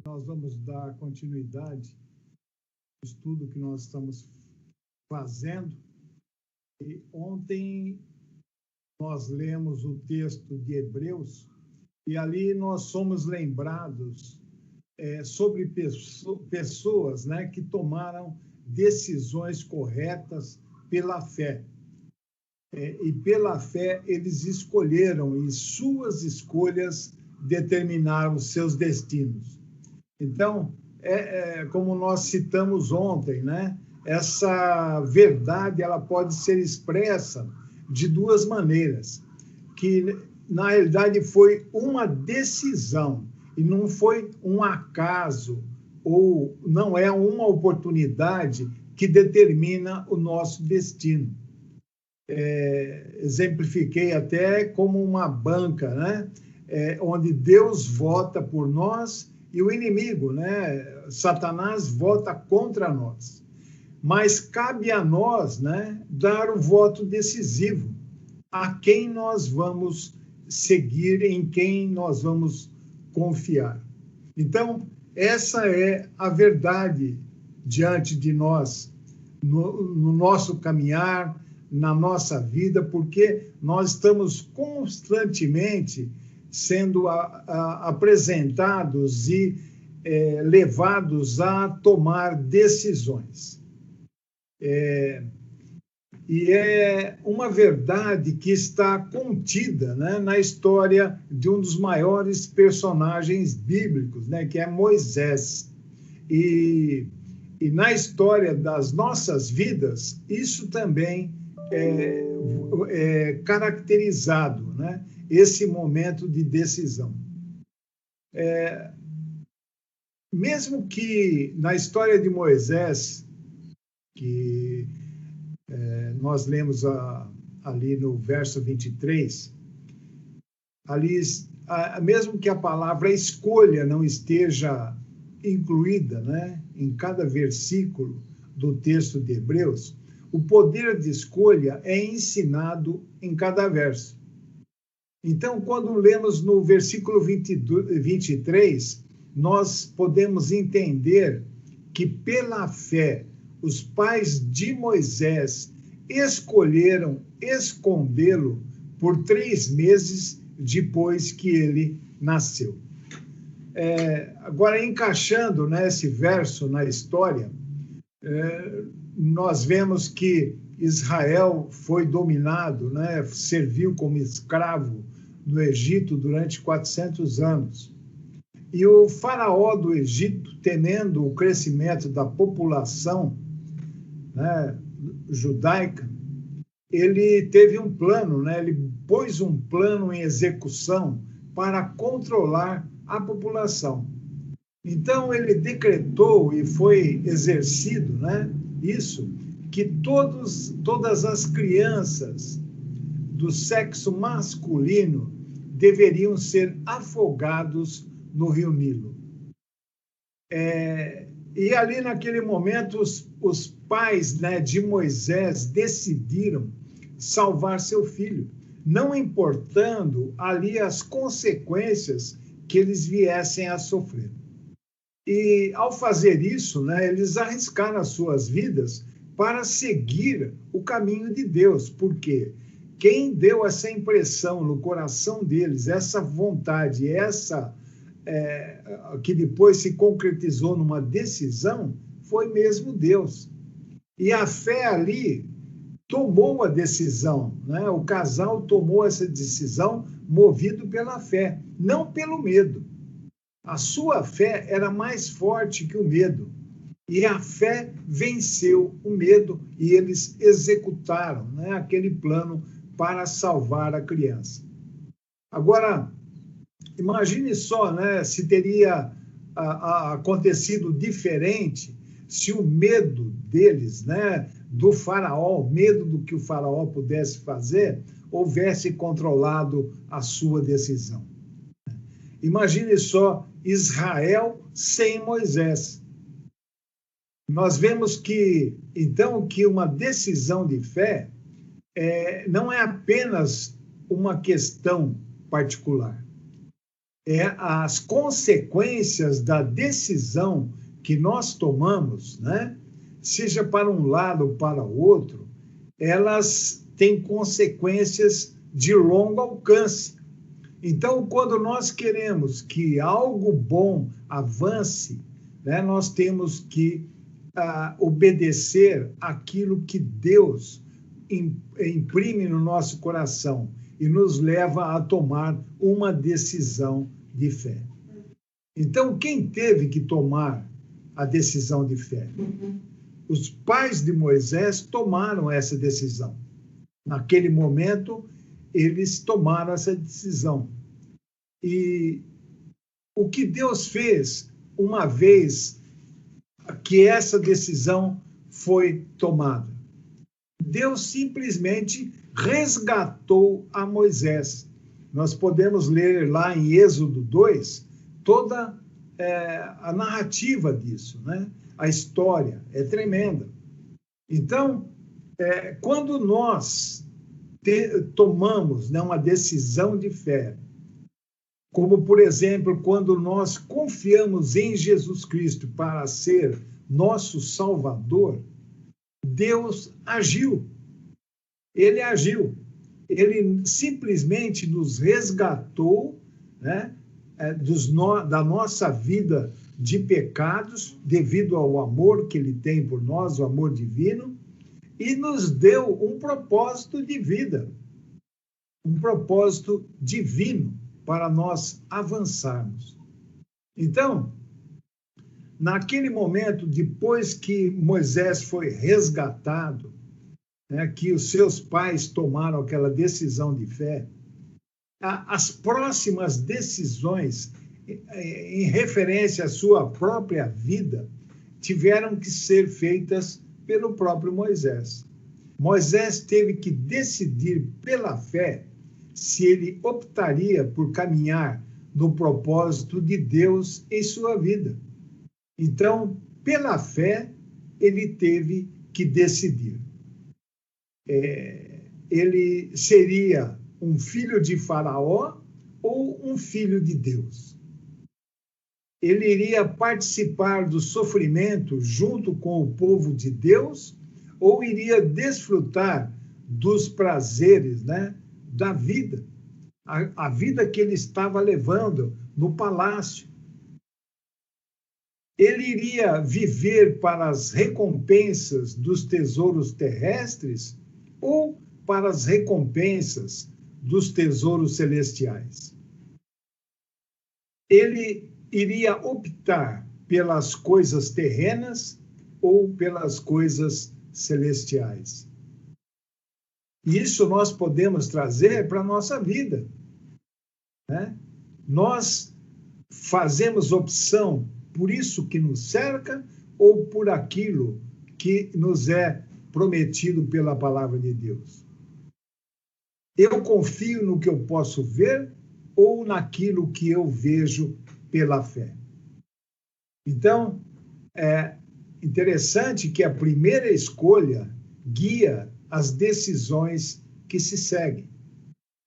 Nós vamos dar continuidade ao estudo que nós estamos fazendo. E ontem nós lemos o texto de Hebreus e ali nós somos lembrados sobre pessoas, né, que tomaram decisões corretas pela fé. E pela fé eles escolheram, e suas escolhas determinaram seus destinos. Então, como nós citamos ontem, né, essa verdade ela pode ser expressa de duas maneiras, que na realidade foi uma decisão e não foi um acaso, ou não é uma oportunidade que determina o nosso destino. Exemplifiquei até como uma banca, né? Onde Deus vota por nós e o inimigo, né? Satanás vota contra nós. Mas cabe a nós, né, dar o voto decisivo a quem nós vamos seguir, em quem nós vamos confiar. Então, essa é a verdade diante de nós, no nosso caminhar, na nossa vida, porque nós estamos constantemente sendo apresentados e levados a tomar decisões. E é uma verdade que está contida, né, na história de um dos maiores personagens bíblicos, né, que é Moisés. E na história das nossas vidas, isso também é caracterizado, né, esse momento de decisão. Mesmo que na história de Moisés, que nós lemos ali no verso 23, ali, mesmo que a palavra escolha não esteja incluída, né, em cada versículo do texto de Hebreus, o poder de escolha é ensinado em cada verso. Então, quando lemos no versículo 23, nós podemos entender que pela fé os pais de Moisés escolheram escondê-lo por 3 meses depois que ele nasceu. Agora, encaixando, né, esse verso na história, nós vemos que Israel foi dominado, né, serviu como escravo no Egito durante 400 anos. E o faraó do Egito, temendo o crescimento da população, né, judaica, ele teve um plano, né, ele pôs um plano em execução para controlar a população. Então, ele decretou e foi exercido, né, isso, que todas as crianças do sexo masculino deveriam ser afogados no rio Nilo. E ali, naquele momento, os pais, né, de Moisés decidiram salvar seu filho, não importando ali as consequências que eles viessem a sofrer. E, ao fazer isso, né, eles arriscaram as suas vidas para seguir o caminho de Deus, porque quem deu essa impressão no coração deles, essa vontade, que depois se concretizou numa decisão, foi mesmo Deus. E a fé ali tomou a decisão, né? O casal tomou essa decisão movido pela fé, não pelo medo. A sua fé era mais forte que o medo. E a fé venceu o medo e eles executaram, né, aquele plano para salvar a criança. Agora, imagine só, né, se teria acontecido diferente se o medo deles, né, do faraó, o medo do que o faraó pudesse fazer, houvesse controlado a sua decisão. Imagine só Israel sem Moisés. Nós vemos que, então, que uma decisão de fé não é apenas uma questão particular, é as consequências da decisão que nós tomamos, né? Seja para um lado ou para o outro, elas têm consequências de longo alcance. Então, quando nós queremos que algo bom avance, né, nós temos que obedecer aquilo que Deus imprime no nosso coração e nos leva a tomar uma decisão de fé. Então, quem teve que tomar a decisão de fé? Os pais de Moisés tomaram essa decisão. Naquele momento, eles tomaram essa decisão. E o que Deus fez, uma vez que essa decisão foi tomada? Deus simplesmente resgatou a Moisés. Nós podemos ler lá em Êxodo 2 toda a narrativa disso, né? A história é tremenda. Então, quando nós tomamos, né, uma decisão de fé, como, por exemplo, quando nós confiamos em Jesus Cristo para ser nosso Salvador, Deus agiu. Ele agiu. Ele simplesmente nos resgatou, né, da nossa vida de pecados, devido ao amor que ele tem por nós, o amor divino, e nos deu um propósito de vida, um propósito divino para nós avançarmos. Então, naquele momento, depois que Moisés foi resgatado, né, que os seus pais tomaram aquela decisão de fé, as próximas decisões em referência à sua própria vida tiveram que ser feitas pelo próprio Moisés. Moisés teve que decidir pela fé se ele optaria por caminhar no propósito de Deus em sua vida. Então, pela fé, ele teve que decidir. Ele seria um filho de Faraó ou um filho de Deus? Ele iria participar do sofrimento junto com o povo de Deus ou iria desfrutar dos prazeres, né, da vida, a vida que ele estava levando no palácio? Ele iria viver para as recompensas dos tesouros terrestres ou para as recompensas dos tesouros celestiais? Ele iria optar pelas coisas terrenas ou pelas coisas celestiais? Isso nós podemos trazer para a nossa vida, né? Nós fazemos opção por isso que nos cerca ou por aquilo que nos é prometido pela palavra de Deus? Eu confio no que eu posso ver ou naquilo que eu vejo pela fé? Então, é interessante que a primeira escolha guia as decisões que se seguem,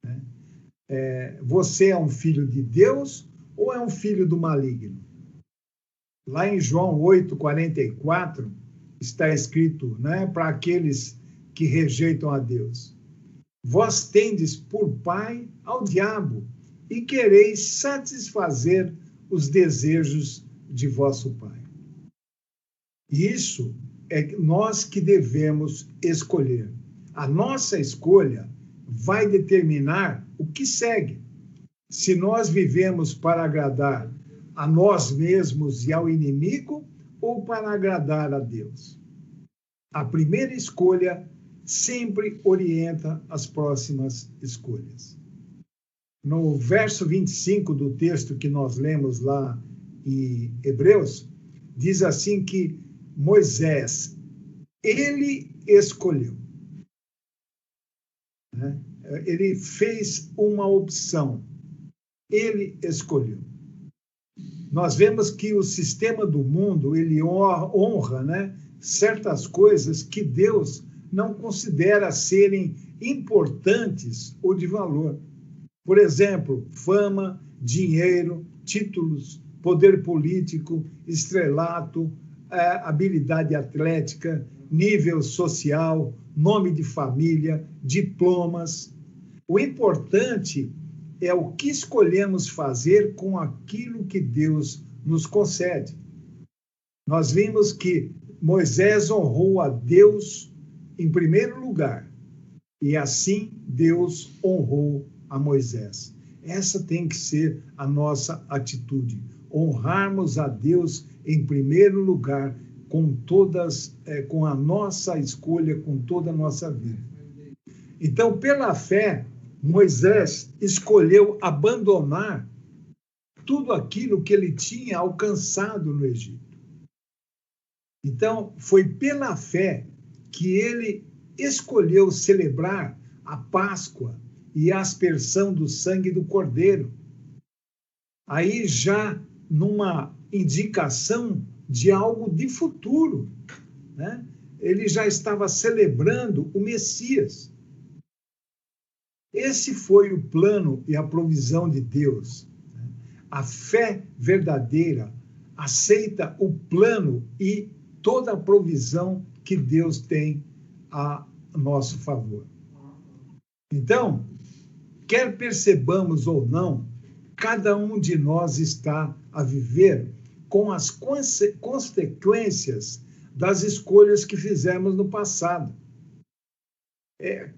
né? Você é um filho de Deus ou é um filho do maligno? Lá em João 8:44 está escrito, né, para aqueles que rejeitam a Deus: vós tendes por pai ao diabo e quereis satisfazer os desejos de vosso pai. Isso é nós que devemos escolher. A nossa escolha vai determinar o que segue. Se nós vivemos para agradar a nós mesmos e ao inimigo ou para agradar a Deus. A primeira escolha sempre orienta as próximas escolhas. No verso 25 do texto que nós lemos lá em Hebreus, diz assim que Moisés, ele escolheu, né? Ele fez uma opção, ele escolheu. Nós vemos que o sistema do mundo, ele honra, né, certas coisas que Deus não considera serem importantes ou de valor. Por exemplo, fama, dinheiro, títulos, poder político, estrelato, habilidade atlética, nível social, nome de família, diplomas. O importante é o que escolhemos fazer com aquilo que Deus nos concede. Nós vimos que Moisés honrou a Deus em primeiro lugar, e assim Deus honrou a Moisés. Essa tem que ser a nossa atitude, honrarmos a Deus em primeiro lugar, com a nossa escolha, com toda a nossa vida. Então, pela fé, Moisés escolheu abandonar tudo aquilo que ele tinha alcançado no Egito. Então, foi pela fé que ele escolheu celebrar a Páscoa e a aspersão do sangue do Cordeiro. Aí já numa indicação de algo de futuro, né? Ele já estava celebrando o Messias. Esse foi o plano e a provisão de Deus. A fé verdadeira aceita o plano e toda a provisão que Deus tem a nosso favor. Então, quer percebamos ou não, cada um de nós está a viver com as consequências das escolhas que fizemos no passado.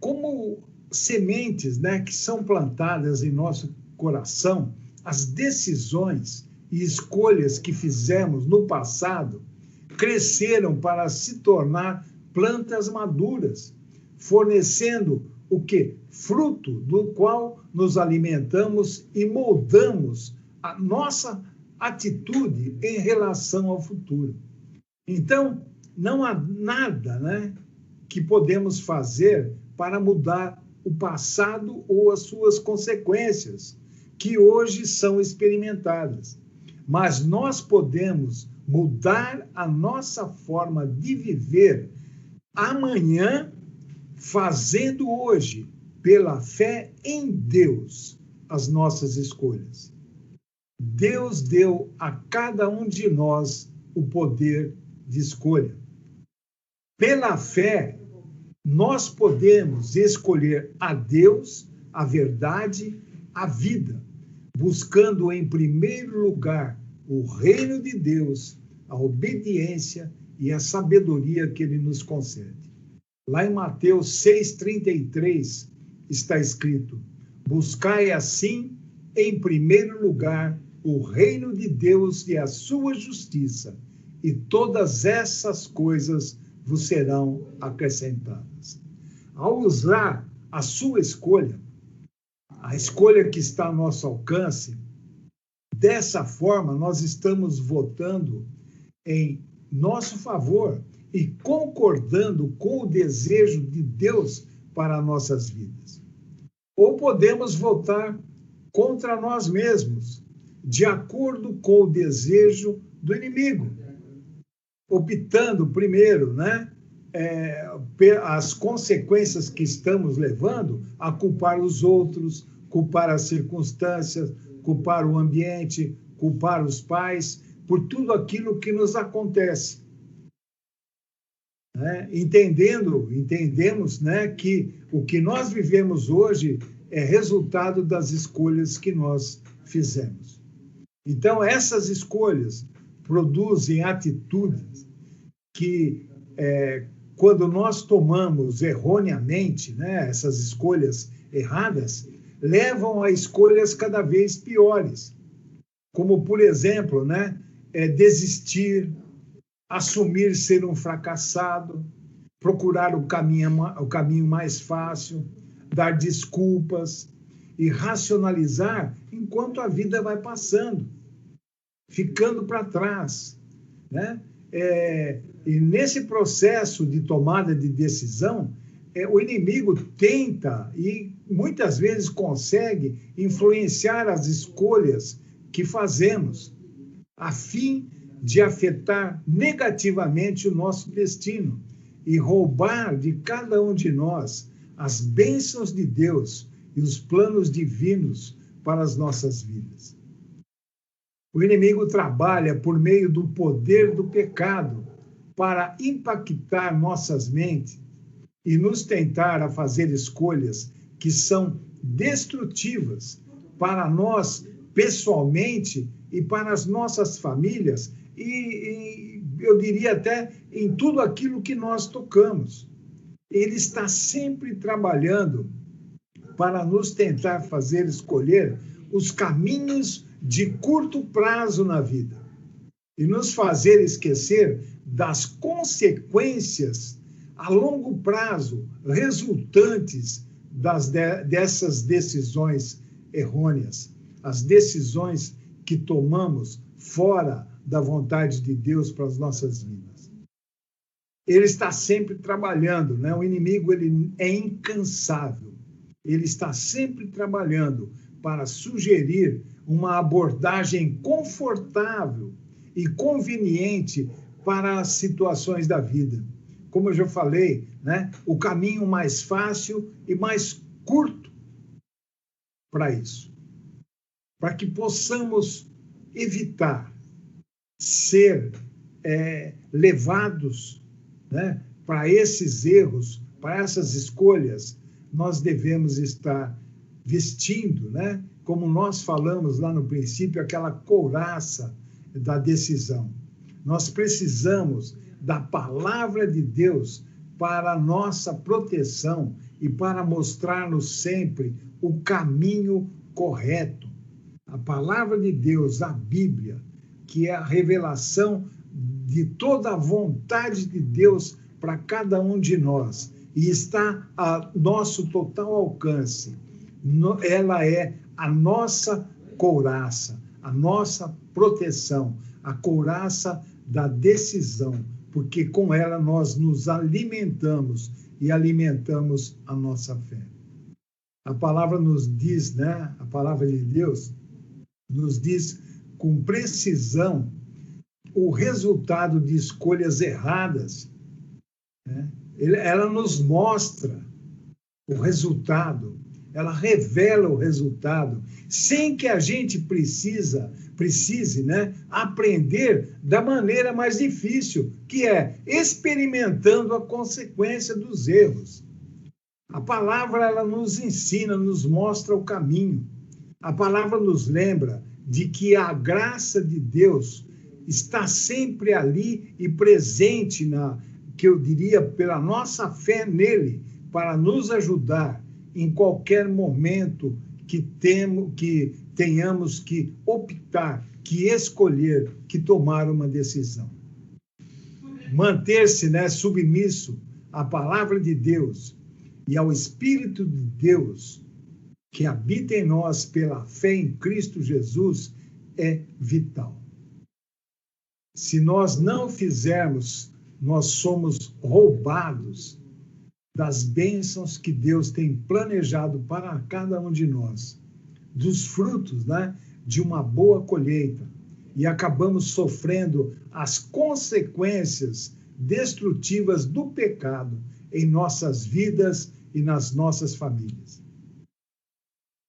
Como sementes, né, que são plantadas em nosso coração, as decisões e escolhas que fizemos no passado cresceram para se tornar plantas maduras, fornecendo o quê? Fruto do qual nos alimentamos e moldamos a nossa atitude em relação ao futuro. Então, não há nada, né, que podemos fazer para mudar o passado ou as suas consequências, que hoje são experimentadas. Mas nós podemos mudar a nossa forma de viver amanhã, fazendo hoje, pela fé em Deus, as nossas escolhas. Deus deu a cada um de nós o poder de escolha. Pela fé, nós podemos escolher a Deus, a verdade, a vida, buscando em primeiro lugar o reino de Deus, a obediência e a sabedoria que ele nos concede. Lá em Mateus 6,33 está escrito: buscai assim, em primeiro lugar, o reino de Deus e a sua justiça, e todas essas coisas vos serão acrescentadas. Ao usar a sua escolha, a escolha que está ao nosso alcance, dessa forma nós estamos votando em nosso favor e concordando com o desejo de Deus para nossas vidas. Ou podemos votar contra nós mesmos, de acordo com o desejo do inimigo, optando primeiro, né, as consequências que estamos levando a culpar os outros, culpar as circunstâncias, culpar o ambiente, culpar os pais, por tudo aquilo que nos acontece. Entendemos, né, que o que nós vivemos hoje é resultado das escolhas que nós fizemos. Então, essas escolhas produzem atitudes que, quando nós tomamos erroneamente, né, essas escolhas erradas, levam a escolhas cada vez piores. Como, por exemplo, né, desistir, assumir ser um fracassado, procurar o caminho mais fácil, dar desculpas e racionalizar enquanto a vida vai passando, ficando para trás, né? E nesse processo de tomada de decisão, o inimigo tenta e muitas vezes consegue influenciar as escolhas que fazemos, a fim de afetar negativamente o nosso destino e roubar de cada um de nós as bênçãos de Deus e os planos divinos para as nossas vidas. O inimigo trabalha por meio do poder do pecado para impactar nossas mentes e nos tentar a fazer escolhas que são destrutivas para nós pessoalmente e para as nossas famílias e eu diria até em tudo aquilo que nós tocamos. Ele está sempre trabalhando para nos tentar fazer escolher os caminhos de curto prazo na vida e nos fazer esquecer das consequências a longo prazo resultantes dessas decisões errôneas, as decisões que tomamos fora da vontade de Deus para as nossas vidas. Ele está sempre trabalhando, né? O inimigo ele é incansável. Ele está sempre trabalhando para sugerir uma abordagem confortável e conveniente para as situações da vida. Como eu já falei, né? O caminho mais fácil e mais curto para isso. Para que possamos evitar ser levados, né, para esses erros, para essas escolhas, nós devemos estar vestindo, né, como nós falamos lá no princípio, aquela couraça da decisão. Nós precisamos da palavra de Deus para a nossa proteção e para mostrar-nos sempre o caminho correto. A palavra de Deus, a Bíblia, que é a revelação de toda a vontade de Deus para cada um de nós e está a nosso total alcance. Ela é a nossa couraça, a nossa proteção, a couraça da decisão, porque com ela nós nos alimentamos e alimentamos a nossa fé. A palavra nos diz, né? A palavra de Deus nos diz com precisão o resultado de escolhas erradas, né? Ela nos mostra o resultado, ela revela o resultado, sem que a gente precise, né, aprender da maneira mais difícil, que é experimentando a consequência dos erros. A palavra ela nos ensina, nos mostra o caminho. A palavra nos lembra de que a graça de Deus está sempre ali e presente que eu diria, pela nossa fé nele, para nos ajudar em qualquer momento que tenhamos que optar, que escolher, que tomar uma decisão. Manter-se, né, submisso à palavra de Deus e ao Espírito de Deus que habita em nós pela fé em Cristo Jesus é vital. Se nós não fizermos, nós somos roubados das bênçãos que Deus tem planejado para cada um de nós, dos frutos, né, de uma boa colheita, e acabamos sofrendo as consequências destrutivas do pecado em nossas vidas e nas nossas famílias.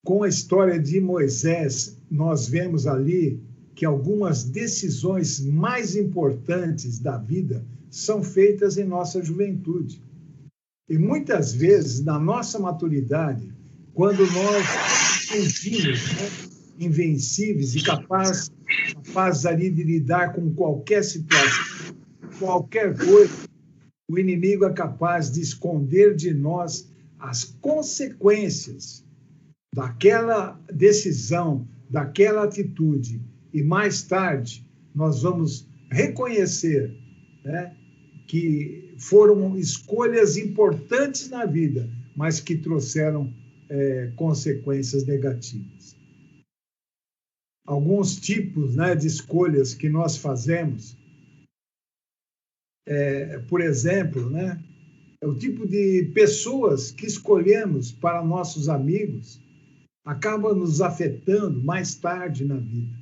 Com a história de Moisés, nós vemos ali que algumas decisões mais importantes da vida são feitas em nossa juventude. E muitas vezes, na nossa maturidade, quando nós sentimos, né, invencíveis e capazes ali de lidar com qualquer situação, qualquer coisa, o inimigo é capaz de esconder de nós as consequências daquela decisão, daquela atitude. E mais tarde, nós vamos reconhecer, né, que foram escolhas importantes na vida, mas que trouxeram consequências negativas. Alguns tipos, né, de escolhas que nós fazemos, por exemplo, né, é o tipo de pessoas que escolhemos para nossos amigos, acaba nos afetando mais tarde na vida.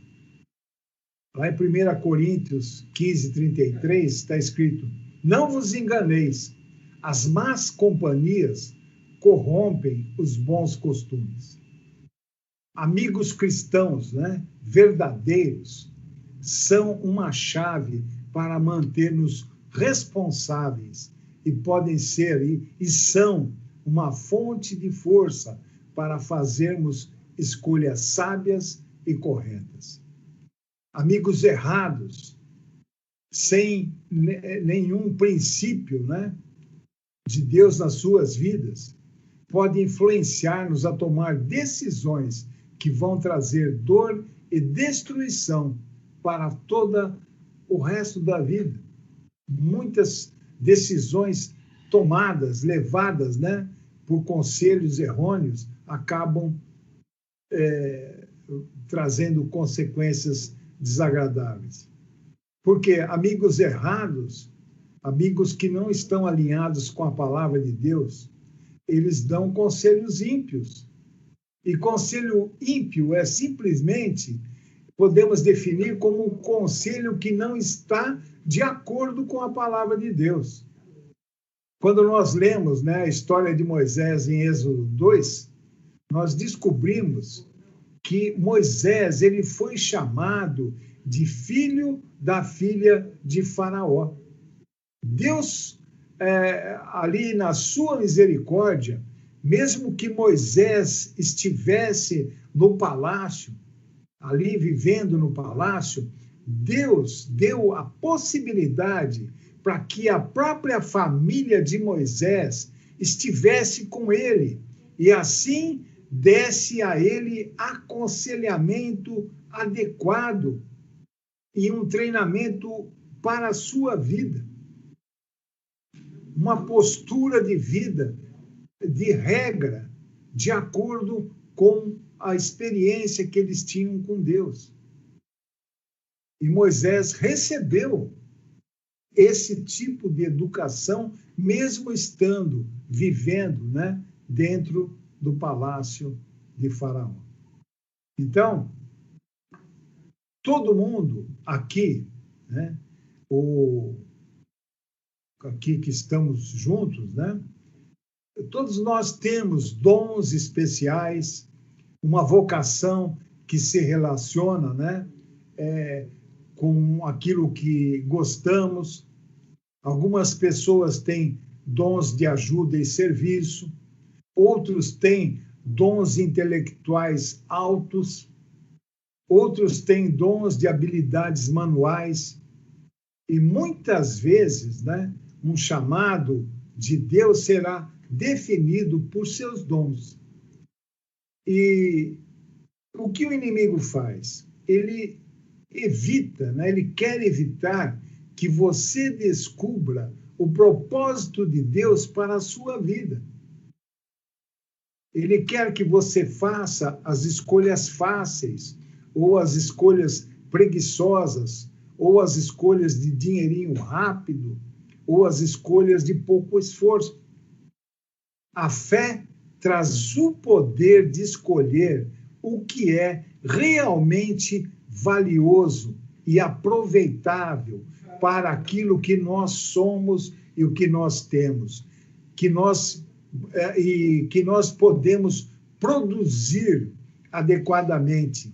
Lá em 1 Coríntios 15, 33, está escrito: não vos enganeis, as más companhias corrompem os bons costumes. Amigos cristãos, né, verdadeiros, são uma chave para manter-nos responsáveis e podem ser e são uma fonte de força para fazermos escolhas sábias e corretas. Amigos errados, sem nenhum princípio, né, de Deus nas suas vidas, podem influenciar-nos a tomar decisões que vão trazer dor e destruição para todo o resto da vida. Muitas decisões tomadas, levadas, né, por conselhos errôneos, acabam trazendo consequências desagradáveis. Porque amigos errados, amigos que não estão alinhados com a palavra de Deus, eles dão conselhos ímpios. E conselho ímpio é simplesmente, podemos definir como um conselho que não está de acordo com a palavra de Deus. Quando nós lemos, né, a história de Moisés em Êxodo 2, nós descobrimos que Moisés ele foi chamado de filho da filha de Faraó. Deus, ali na sua misericórdia, mesmo que Moisés estivesse no palácio, ali vivendo no palácio, Deus deu a possibilidade para que a própria família de Moisés estivesse com ele e assim desse a ele aconselhamento adequado e um treinamento para a sua vida. Uma postura de vida, de regra, de acordo com a experiência que eles tinham com Deus. E Moisés recebeu esse tipo de educação, mesmo estando, vivendo, né, dentro do palácio de Faraó. Então, todo mundo aqui, né, aqui que estamos juntos, né, todos nós temos dons especiais, uma vocação que se relaciona, né, com aquilo que gostamos. Algumas pessoas têm dons de ajuda e serviço, outros têm dons intelectuais altos, outros têm dons de habilidades manuais, e muitas vezes, né, um chamado de Deus será definido por seus dons. E o que o inimigo faz? Ele evita, né, ele quer evitar que você descubra o propósito de Deus para a sua vida. Ele quer que você faça as escolhas fáceis, ou as escolhas preguiçosas, ou as escolhas de dinheirinho rápido, ou as escolhas de pouco esforço. A fé traz o poder de escolher o que é realmente valioso e aproveitável para aquilo que nós somos e o que nós temos, que nós podemos produzir adequadamente.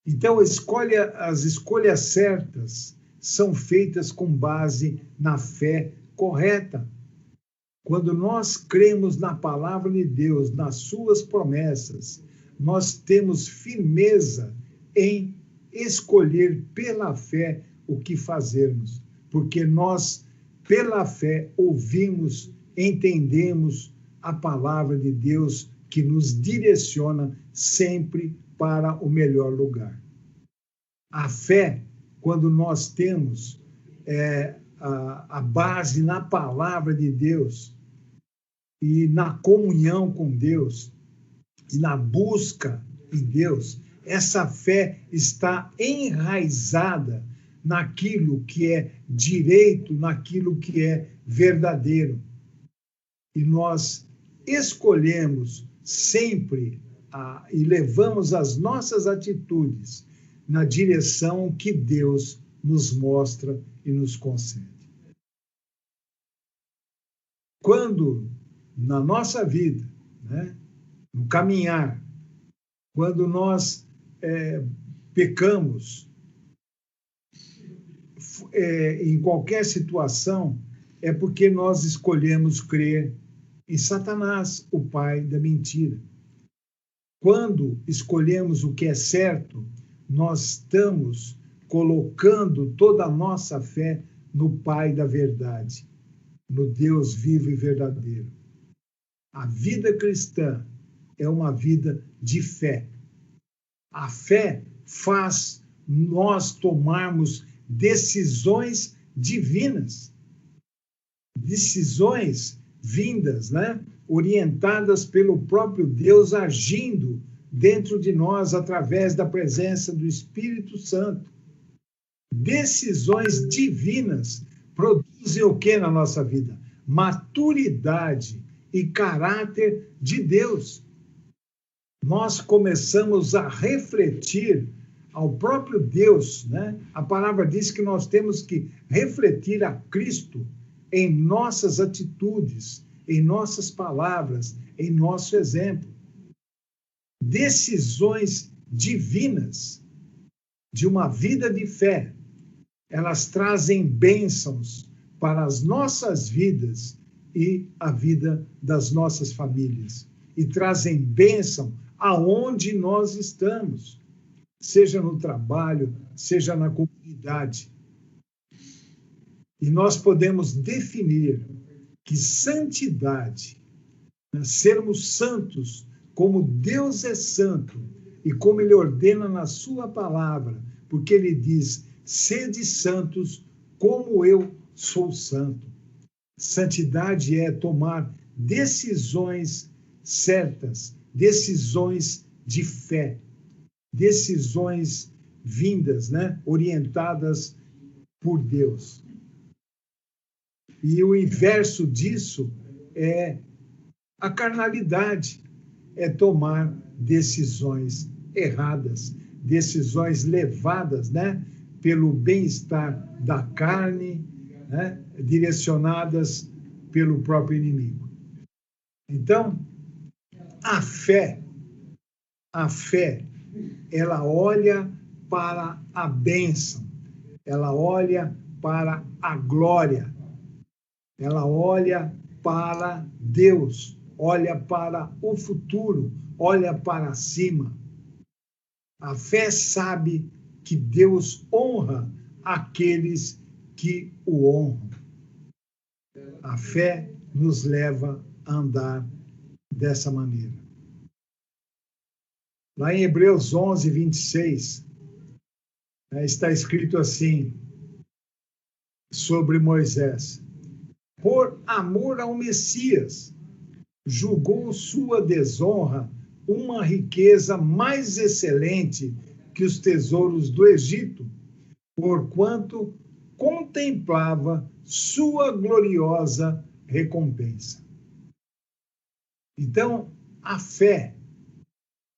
Então, as escolhas certas são feitas com base na fé correta. Quando nós cremos na palavra de Deus, nas suas promessas, nós temos firmeza em escolher pela fé o que fazermos, porque nós, pela fé, ouvimos, entendemos a palavra de Deus que nos direciona sempre para o melhor lugar. A fé, quando nós temos a base na palavra de Deus e na comunhão com Deus e na busca de Deus, essa fé está enraizada naquilo que é direito, naquilo que é verdadeiro. E nós escolhemos sempre e levamos as nossas atitudes na direção que Deus nos mostra e nos concede. Quando na nossa vida, né? No caminhar, quando nós pecamos, em qualquer situação, é porque nós escolhemos crer em Satanás, o pai da mentira. Quando escolhemos o que é certo, nós estamos colocando toda a nossa fé no Pai da verdade, no Deus vivo e verdadeiro. A vida cristã é uma vida de fé. A fé faz nós tomarmos decisões divinas, decisões vindas, né? Orientadas pelo próprio Deus agindo dentro de nós através da presença do Espírito Santo. Decisões divinas produzem o que na nossa vida? Maturidade e caráter de Deus. Nós começamos a refletir ao próprio Deus, né? A palavra diz que nós temos que refletir a Cristo em nossas atitudes, em nossas palavras, em nosso exemplo. Decisões divinas de uma vida de fé, elas trazem bênçãos para as nossas vidas e a vida das nossas famílias. E trazem bênção aonde nós estamos, seja no trabalho, seja na comunidade. E nós podemos definir que santidade, né, sermos santos como Deus é santo e como Ele ordena na sua palavra, porque Ele diz, sede santos como eu sou santo. Santidade é tomar decisões certas, decisões de fé, decisões vindas, né, orientadas por Deus. E o inverso disso é a carnalidade, é tomar decisões erradas, decisões levadas, né, pelo bem-estar da carne, né, direcionadas pelo próprio inimigo. Então, a fé, ela olha para a bênção, ela olha para a glória, ela olha para Deus, olha para o futuro, olha para cima. A fé sabe que Deus honra aqueles que o honram. A fé nos leva a andar dessa maneira. Lá em Hebreus 11, 26, está escrito assim, sobre Moisés: por amor ao Messias, julgou sua desonra uma riqueza mais excelente que os tesouros do Egito, porquanto contemplava sua gloriosa recompensa. Então, a fé,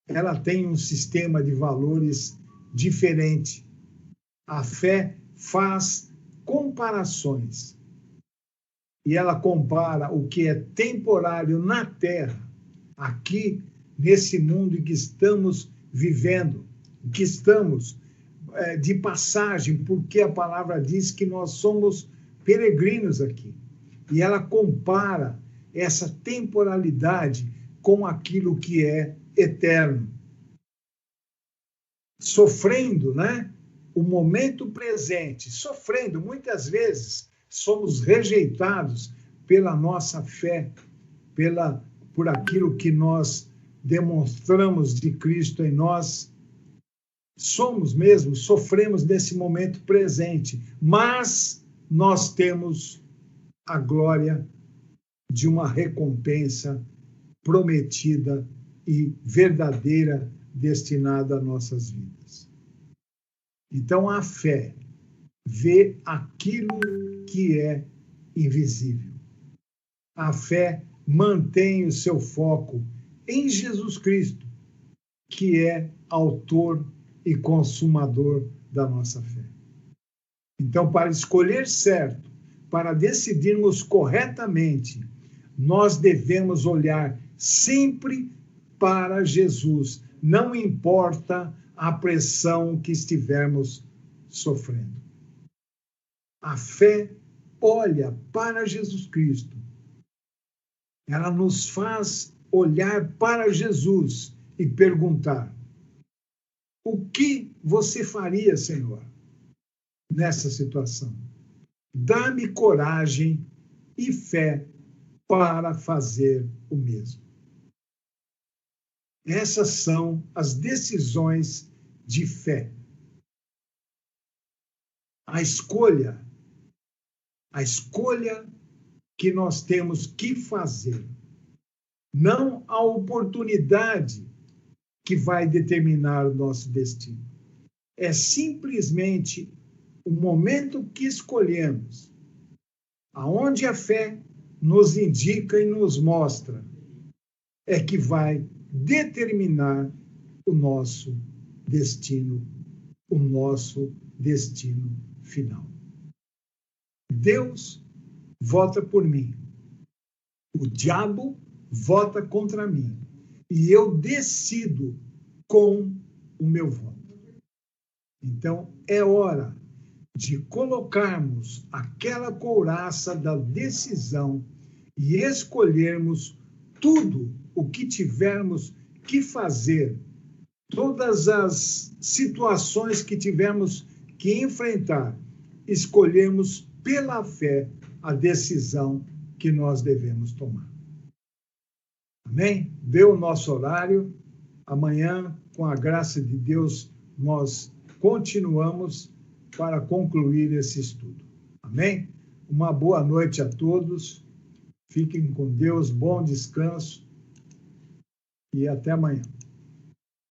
ela tem um sistema de valores diferente. A fé faz comparações. E ela compara o que é temporário na Terra, aqui, nesse mundo em que estamos vivendo, que estamos de passagem, porque a palavra diz que nós somos peregrinos aqui. E ela compara essa temporalidade com aquilo que é eterno. Sofrendo, né? O momento presente, sofrendo, muitas vezes somos rejeitados pela nossa fé, por aquilo que nós demonstramos de Cristo em nós. Somos mesmo, sofremos nesse momento presente, mas nós temos a glória de uma recompensa prometida e verdadeira destinada a nossas vidas. Então, a fé vê aquilo que é invisível. A fé mantém o seu foco em Jesus Cristo, que é autor e consumador da nossa fé. Então, para escolher certo, para decidirmos corretamente nós devemos olhar sempre para Jesus, não importa a pressão que estivermos sofrendo. A fé olha para Jesus Cristo. Ela nos faz olhar para Jesus e perguntar: o que você faria, Senhor, nessa situação? Dá-me coragem e fé para fazer o mesmo. Essas são as decisões de fé. A escolha que nós temos que fazer, não a oportunidade que vai determinar o nosso destino. É simplesmente o momento que escolhemos, aonde a fé nos indica e nos mostra, é que vai determinar o nosso destino final. Deus vota por mim. O diabo vota contra mim. E eu decido com o meu voto. Então, é hora de colocarmos aquela couraça da decisão e escolhermos tudo o que tivermos que fazer, todas as situações que tivermos que enfrentar, escolhemos pela fé a decisão que nós devemos tomar. Amém? Deu o nosso horário. Amanhã, com a graça de Deus, nós continuamos para concluir esse estudo. Amém? Uma boa noite a todos. Fiquem com Deus, bom descanso e até amanhã.